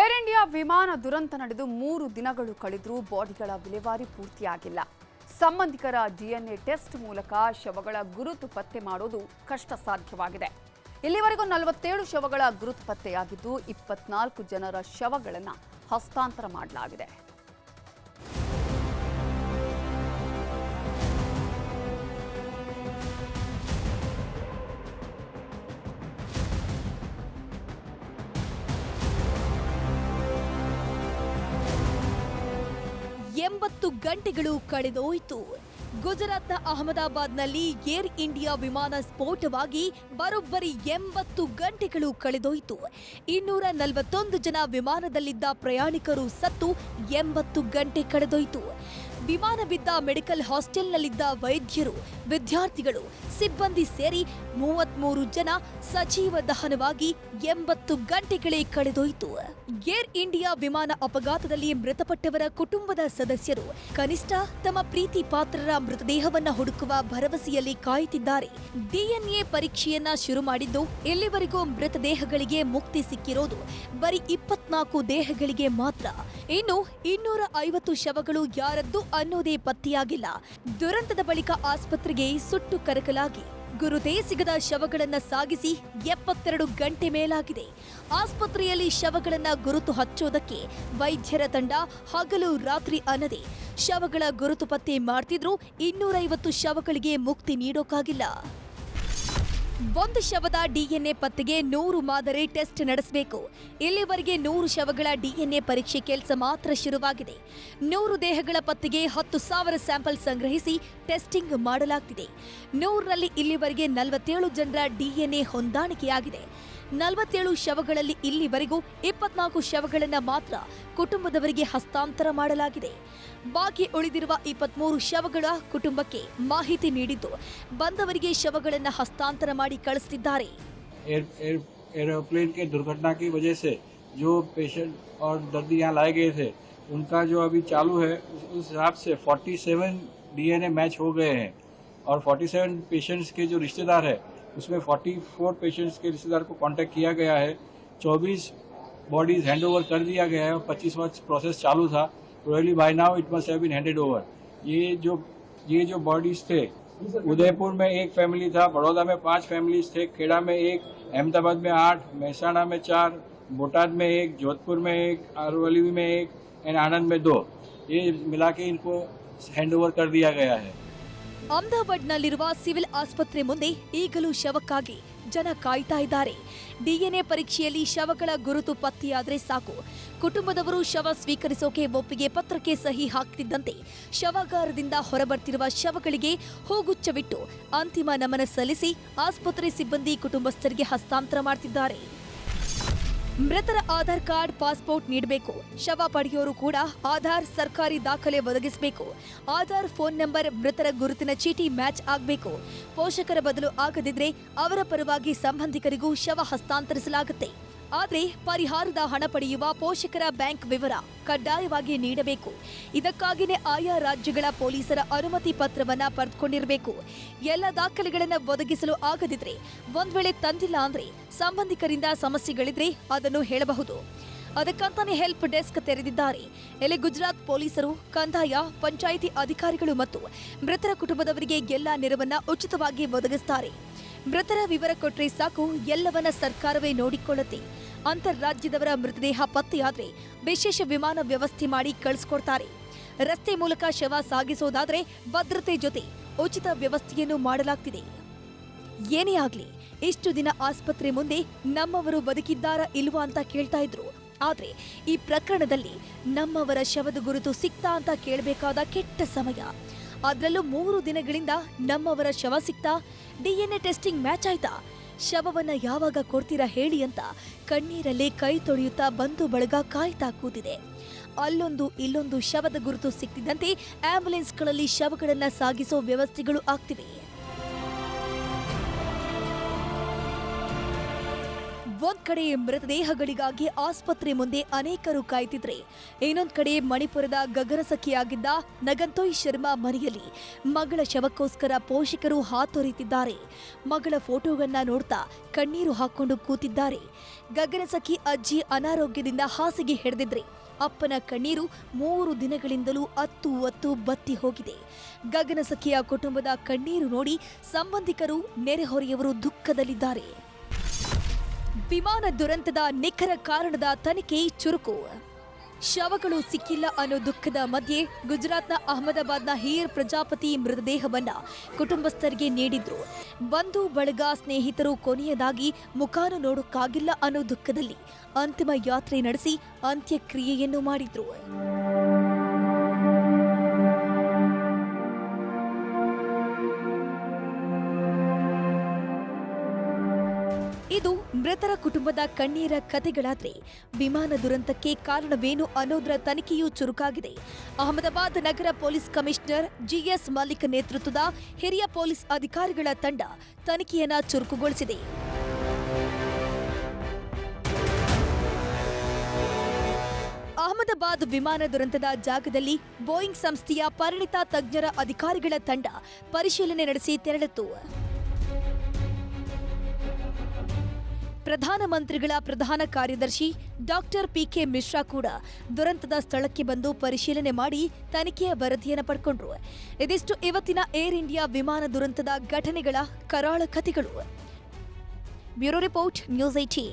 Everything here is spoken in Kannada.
ಏರ್ ಇಂಡಿಯಾ ವಿಮಾನ ದುರಂತ ನಡೆದು 3 ದಿನಗಳು ಕಳೆದರೂ ಬಾಡಿಗಳ ವಿಲೇವಾರಿ ಪೂರ್ತಿಯಾಗಿಲ್ಲ. ಸಂಬಂಧಿಕರ ಡಿಎನ್ಎ ಟೆಸ್ಟ್ ಮೂಲಕ ಶವಗಳ ಗುರುತು ಪತ್ತೆ ಮಾಡೋದು ಕಷ್ಟ ಸಾಧ್ಯವಾಗಿದೆ. ಇಲ್ಲಿವರೆಗೂ 47 ಶವಗಳ ಗುರುತು ಪತ್ತೆಯಾಗಿದ್ದು 24 ಜನರ ಶವಗಳನ್ನು ಹಸ್ತಾಂತರ ಮಾಡಲಾಗಿದೆ. ಎಂಬತ್ತು ಗಂಟೆಗಳು ಕಳೆದೋಯಿತು. ಗುಜರಾತ್ನ ಅಹಮದಾಬಾದ್ನಲ್ಲಿ ಏರ್ ಇಂಡಿಯಾ ವಿಮಾನ ಸ್ಫೋಟವಾಗಿ ಬರೋಬ್ಬರಿ 80 ಗಂಟೆಗಳು ಕಳೆದೋಯಿತು. 241 ಜನ ವಿಮಾನದಲ್ಲಿದ್ದ ಪ್ರಯಾಣಿಕರು ಸತ್ತು 80 ಗಂಟೆ ಕಳೆದೋಯಿತು. ವಿಮಾನ ಬಿದ್ದ ಮೆಡಿಕಲ್ ಹಾಸ್ಟೆಲ್ನಲ್ಲಿದ್ದ ವೈದ್ಯರು, ವಿದ್ಯಾರ್ಥಿಗಳು, ಸಿಬ್ಬಂದಿ ಸೇರಿ 33 ಜನ ಸಜೀವ ದಹನವಾಗಿ 80 ಗಂಟೆಗಳೇ ಕಳೆದೋಯಿತು. ಏರ್ ಇಂಡಿಯಾ ವಿಮಾನ ಅಪಘಾತದಲ್ಲಿ ಮೃತಪಟ್ಟವರ ಕುಟುಂಬದ ಸದಸ್ಯರು ಕನಿಷ್ಠ ತಮ್ಮ ಪ್ರೀತಿ ಪಾತ್ರರ ಮೃತದೇಹವನ್ನ ಹುಡುಕುವ ಭರವಸೆಯಲ್ಲಿ ಕಾಯುತ್ತಿದ್ದಾರೆ. ಡಿಎನ್ಎ ಪರೀಕ್ಷೆಯನ್ನ ಶುರು ಮಾಡಿದ್ದು ಇಲ್ಲಿವರೆಗೂ ಮೃತದೇಹಗಳಿಗೆ ಮುಕ್ತಿ ಸಿಕ್ಕಿರೋದು ಬರೀ 24 ದೇಹಗಳಿಗೆ ಮಾತ್ರ. ಇನ್ನು 250 ಶವಗಳು ಯಾರದ್ದು ಅನ್ನೋದೇ ಪತ್ತೆಯಾಗಿಲ್ಲ. ದುರಂತದ ಬಳಿಕ ಆಸ್ಪತ್ರೆಗೆ ಸುಟ್ಟು ಕರಕಲಾಗಿ ಗುರುತೇ ಸಿಗದ ಶವಗಳನ್ನ ಸಾಗಿಸಿ 72 ಗಂಟೆ ಮೇಲಾಗಿದೆ. ಆಸ್ಪತ್ರೆಯಲ್ಲಿ ಶವಗಳನ್ನ ಗುರುತು ಹಚ್ಚೋದಕ್ಕೆ ವೈದ್ಯರ ತಂಡ ಹಗಲು ರಾತ್ರಿ ಅನ್ನದೆ ಶವಗಳ ಗುರುತು ಪತ್ತೆ ಮಾಡ್ತಿದ್ರು. 250 ಶವಗಳಿಗೆ ಮುಕ್ತಿ ನೀಡೋಕಾಗಿಲ್ಲ. ಒಂದು ಶವದ ಡಿಎನ್ಎ ಪತ್ತೆಗೆ 100 ಮಾದರಿ ಟೆಸ್ಟ್ ನಡೆಸಬೇಕು. ಇಲ್ಲಿವರೆಗೆ 100 ಶವಗಳ ಡಿಎನ್ಎ ಪರೀಕ್ಷೆ ಕೆಲಸ ಮಾತ್ರ ಶುರುವಾಗಿದೆ. 100 ದೇಹಗಳ ಪತ್ತೆಗೆ 10,000 ಸ್ಯಾಂಪಲ್ ಸಂಗ್ರಹಿಸಿ ಟೆಸ್ಟಿಂಗ್ ಮಾಡಲಾಗ್ತಿದೆ. 100ರಲ್ಲಿ ಇಲ್ಲಿವರೆಗೆ 47 ಜನರ ಡಿಎನ್ಎ ಹೊಂದಾಣಿಕೆಯಾಗಿದೆ. 47 ಶವಗಳಲ್ಲಿ ಇಲ್ಲಿವರೆಗೂ 24 ಶವಗಳನ್ನು ಮಾತ್ರ ಕುಟುಂಬದವರಿಗೆ ಹಸ್ತಾಂತರ ಮಾಡಲಾಗಿದೆ. ಬಾಕಿ ಉಳಿದಿರುವ 23 ಶವಗಳ ಕುಟುಂಬಕ್ಕೆ ಮಾಹಿತಿ ನೀಡಿದ್ದು ಬಂದವರಿಗೆ ಶವಗಳನ್ನು ಹಸ್ತಾಂತರ ಮಾಡಿ ಕಳಿಸುತ್ತಿದ್ದಾರೆ. एरोप्लेन के दुर्घटना की वजह से जो पेशेंट और दर्दी यहाँ लाए गए थे उनका जो अभी चालू है उस हिसाब से 47 डीएनए मैच हो गए हैं और 47 पेशेंट्स के जो रिश्तेदार है उसमें 44 पेशेंट्स के रिश्तेदार को कांटेक्ट किया गया है. 24 बॉडीज हैंड ओवर कर दिया गया है और 25वां प्रोसेस चालू था. Probably by now it must have been handed over. ये जो बॉडीज थे उदयपुर में एक फैमिली था, बड़ौदा में 5 फैमिलीज थे, खेड़ा में 1, अहमदाबाद में 8, महसाणा में 4, बोटाद में 1, जोधपुर में 1, अरवली में 1 एंड आनंद में 2. ये मिला के इनको हैंड ओवर कर दिया गया है. ಅಹಮದಾಬಾದ್ನಲ್ಲಿರುವ ಸಿವಿಲ್ ಆಸ್ಪತ್ರೆ ಮುಂದೆ ಈಗಲೂ ಶವಕ್ಕಾಗಿ ಜನ ಕಾಯ್ತಾ ಇದ್ದಾರೆ. ಡಿಎನ್ಎ ಪರೀಕ್ಷೆಯಲ್ಲಿ ಶವಗಳ ಗುರುತು ಪತ್ತೆಯಾದ್ರೆ ಸಾಕು. ಕುಟುಂಬದವರು ಶವ ಸ್ವೀಕರಿಸೋಕೆ ಒಪ್ಪಿಗೆ ಪತ್ರಕ್ಕೆ ಸಹಿ ಹಾಕ್ತಿದ್ದಂತೆ ಶವಾಗಾರದಿಂದ ಹೊರಬರ್ತಿರುವ ಶವಗಳಿಗೆ ಹೂಗುಚ್ಛವಿಟ್ಟು ಅಂತಿಮ ನಮನ ಸಲ್ಲಿಸಿ ಆಸ್ಪತ್ರೆ ಸಿಬ್ಬಂದಿ ಕುಟುಂಬಸ್ಥರಿಗೆ ಹಸ್ತಾಂತರ ಮಾಡ್ತಿದ್ದಾರೆ. ಮೃತರ ಆಧಾರ್ ಕಾರ್ಡ್, ಪಾಸ್ಪೋರ್ಟ್ ನೀಡಬೇಕು. ಶವ ಪಡೆಯೋರು ಕೂಡ ಆಧಾರ್ ಸರ್ಕಾರಿ ದಾಖಲೆ ಒದಗಿಸಬೇಕು. ಆಧಾರ್ ಫೋನ್ ನಂಬರ್, ಮೃತರ ಗುರುತಿನ ಚೀಟಿ ಮ್ಯಾಚ್ ಆಗಬೇಕು. ಪೋಷಕರ ಬದಲು ಆಗದಿದ್ರೆ ಅವರ ಪರವಾಗಿ ಸಂಬಂಧಿಕರಿಗೂ ಶವ ಹಸ್ತಾಂತರಿಸಲಾಗುತ್ತೆ. ಆದರೆ ಪರಿಹಾರದ ಹಣ ಪಡೆಯುವ ಪೋಷಕರ ಬ್ಯಾಂಕ್ ವಿವರ ಕಡ್ಡಾಯವಾಗಿ ನೀಡಬೇಕು. ಇದಕ್ಕಾಗಿಯೇ ಆಯಾ ರಾಜ್ಯಗಳ ಪೊಲೀಸರ ಅನುಮತಿ ಪತ್ರವನ್ನ ಪಡೆದುಕೊಂಡಿರಬೇಕು. ಎಲ್ಲ ದಾಖಲೆಗಳನ್ನು ಒದಗಿಸಲು ಆಗದಿದ್ರೆ ಒಂದ್ ವೇಳೆ ತಂದಿಲ್ಲ ಅಂದ್ರೆ ಸಂಬಂಧಿಕರಿಂದ ಸಮಸ್ಯೆಗಳಿದ್ರೆ ಅದನ್ನು ಹೇಳಬಹುದು. ಅದಕ್ಕಂತಾನೆ ಹೆಲ್ಪ್ ಡೆಸ್ಕ್ ತೆರೆದಿದ್ದಾರೆ. ಇಲ್ಲಿ ಗುಜರಾತ್ ಪೊಲೀಸರು, ಕಂದಾಯ, ಪಂಚಾಯಿತಿ ಅಧಿಕಾರಿಗಳು ಮತ್ತು ಮೃತರ ಕುಟುಂಬದವರಿಗೆ ಎಲ್ಲ ನೆರವನ್ನ ಉಚಿತವಾಗಿ ಒದಗಿಸುತ್ತಾರೆ. ಮೃತರ ವಿವರ ಕೊಟ್ರೆ ಸಾಕು, ಎಲ್ಲವನ್ನ ಸರ್ಕಾರವೇ ನೋಡಿಕೊಳ್ಳುತ್ತೆ. ಅಂತರ್ರಾಜ್ಯದವರ ಮೃತದೇಹ ಪತ್ತೆಯಾದ್ರೆ ವಿಶೇಷ ವಿಮಾನ ವ್ಯವಸ್ಥೆ ಮಾಡಿ ಕಳಿಸ್ಕೊಡ್ತಾರೆ. ರಸ್ತೆ ಮೂಲಕ ಶವ ಸಾಗಿಸೋದಾದ್ರೆ ಭದ್ರತೆ ಜೊತೆ ಉಚಿತ ವ್ಯವಸ್ಥೆಯನ್ನು ಮಾಡಲಾಗ್ತಿದೆ. ಏನೇ ಆಗ್ಲಿ, ಇಷ್ಟು ದಿನ ಆಸ್ಪತ್ರೆ ಮುಂದೆ ನಮ್ಮವರು ಬದುಕಿದ್ದಾರಾ ಇಲ್ವಾ ಅಂತ ಕೇಳ್ತಾ ಇದ್ರು. ಆದ್ರೆ ಈ ಪ್ರಕರಣದಲ್ಲಿ ನಮ್ಮವರ ಶವದ ಗುರುತು ಸಿಕ್ತಾ ಅಂತ ಕೇಳಬೇಕಾದ ಕೆಟ್ಟ ಸಮಯ. ಅದರಲ್ಲೂ 3 ದಿನಗಳಿಂದ ನಮ್ಮವರ ಶವ ಸಿಕ್ತಾ? ಡಿಎನ್ಎ ಟೆಸ್ಟಿಂಗ್ ಮ್ಯಾಚ್ ಆಯ್ತಾ? ಶವವನ್ನ ಯಾವಾಗ ಕೊಡ್ತೀರಾ ಹೇಳಿ ಅಂತ ಕಣ್ಣೀರಲ್ಲೇ ಕೈ ತೊಳೆಯುತ್ತಾ ಬಂಧು ಬಳಗ ಕಾಯ್ತಾ ಕೂತಿದೆ. ಅಲ್ಲೊಂದು ಇಲ್ಲೊಂದು ಶವದ ಗುರುತು ಸಿಕ್ತಿದ್ದಂತೆ ಆಂಬ್ಯುಲೆನ್ಸ್ಗಳಲ್ಲಿ ಶವಗಳನ್ನ ಸಾಗಿಸೋ ವ್ಯವಸ್ಥೆಗಳು ಆಗ್ತಿವೆ. ಕಡೆ ಮೃತದೇಹಗಳಿಗಾಗಿ ಆಸ್ಪತ್ರೆ ಮುಂದೆ ಅನೇಕರು ಕಾಯ್ತಿದ್ರೆ, ಇನ್ನೊಂದ್ ಕಡೆ ಮಣಿಪುರದ ಗಗನಸಖಿಯಾಗಿದ್ದ ನಗಂತೋಯ್ ಶರ್ಮಾ ಮನೆಯಲ್ಲಿ ಮಗಳ ಶವಕ್ಕೋಸ್ಕರ ಪೋಷಕರು ಹಾತೊರೀತಿದ್ದಾರೆ. ಮಗಳ ಫೋಟೋಗಳನ್ನ ನೋಡ್ತಾ ಕಣ್ಣೀರು ಹಾಕೊಂಡು ಕೂತಿದ್ದಾರೆ. ಗಗನಸಖಿ ಅಜ್ಜಿ ಅನಾರೋಗ್ಯದಿಂದ ಹಾಸಿಗೆ ಹಿಡಿದಿದ್ರೆ ಅಪ್ಪನ ಕಣ್ಣೀರು 3 ದಿನಗಳಿಂದಲೂ ಅತ್ತು ಬತ್ತಿ ಹೋಗಿದೆ. ಗಗನಸಖಿಯ ಕುಟುಂಬದ ಕಣ್ಣೀರು ನೋಡಿ ಸಂಬಂಧಿಕರು, ನೆರೆಹೊರೆಯವರು ದುಃಖದಲ್ಲಿದ್ದಾರೆ. ವಿಮಾನ ದುರಂತದ ನಿಖರ ಕಾರಣದ ತನಿಖೆ ಚುರುಕು. ಶವಗಳು ಸಿಕ್ಕಿಲ್ಲ ಅನ್ನೋ ದುಃಖದ ಮಧ್ಯೆ ಗುಜರಾತ್ನ ಅಹಮದಾಬಾದ್ನ ಹೀರ್ ಪ್ರಜಾಪತಿ ಮೃತದೇಹವನ್ನ ಕುಟುಂಬಸ್ಥರಿಗೆ ನೀಡಿದ್ರು. ಬಂಧು ಬಳಗ, ಸ್ನೇಹಿತರು ಕೊನೆಯದಾಗಿ ಮುಖಾನು ನೋಡೋಕ್ಕಾಗಿಲ್ಲ ಅನ್ನೋ ದುಃಖದಲ್ಲಿ ಅಂತಿಮ ಯಾತ್ರೆ ನಡೆಸಿ ಅಂತ್ಯಕ್ರಿಯೆಯನ್ನು ಮಾಡಿದ್ರು. ಇದು ಮೃತರ ಕುಟುಂಬದ ಕಣ್ಣೀರ ಕಥೆಗಳಾದ್ರೆ, ವಿಮಾನ ದುರಂತಕ್ಕೆ ಕಾರಣವೇನು ಅನ್ನೋದರ ತನಿಖೆಯೂ ಚುರುಕಾಗಿದೆ. ಅಹಮದಾಬಾದ್ ನಗರ ಪೊಲೀಸ್ ಕಮಿಷನರ್ ಜಿಎಸ್ ಮಲ್ಲಿಕ್ ನೇತೃತ್ವದ ಹಿರಿಯ ಪೊಲೀಸ್ ಅಧಿಕಾರಿಗಳ ತಂಡ ತನಿಖೆಯನ್ನ ಚುರುಕುಗೊಳಿಸಿದೆ. ಅಹಮದಾಬಾದ್ ವಿಮಾನ ದುರಂತದ ಜಾಗದಲ್ಲಿ ಬೋಯಿಂಗ್ ಸಂಸ್ಥೆಯ ಪರಿಣಿತ ತಜ್ಞರ ಅಧಿಕಾರಿಗಳ ತಂಡ ಪರಿಶೀಲನೆ ನಡೆಸಿ ತೆರಳಿತು. ಪ್ರಧಾನಮಂತ್ರಿಗಳ ಪ್ರಧಾನ ಕಾರ್ಯದರ್ಶಿ ಡಾಕ್ಟರ್ ಪಿಕೆ ಮಿಶ್ರಾ ಕೂಡ ದುರಂತದ ಸ್ಥಳಕ್ಕೆ ಬಂದು ಪರಿಶೀಲನೆ ಮಾಡಿ ತನಿಖೆಯ ವರದಿಯನ್ನು ಪಡ್ಕೊಂಡ್ರು. ಇದಿಷ್ಟು ಇವತ್ತಿನ ಏರ್ ಇಂಡಿಯಾ ವಿಮಾನ ದುರಂತದ ಘಟನೆಗಳ ಕರಾಳ ಕಥೆಗಳು. Bureau report, news 18.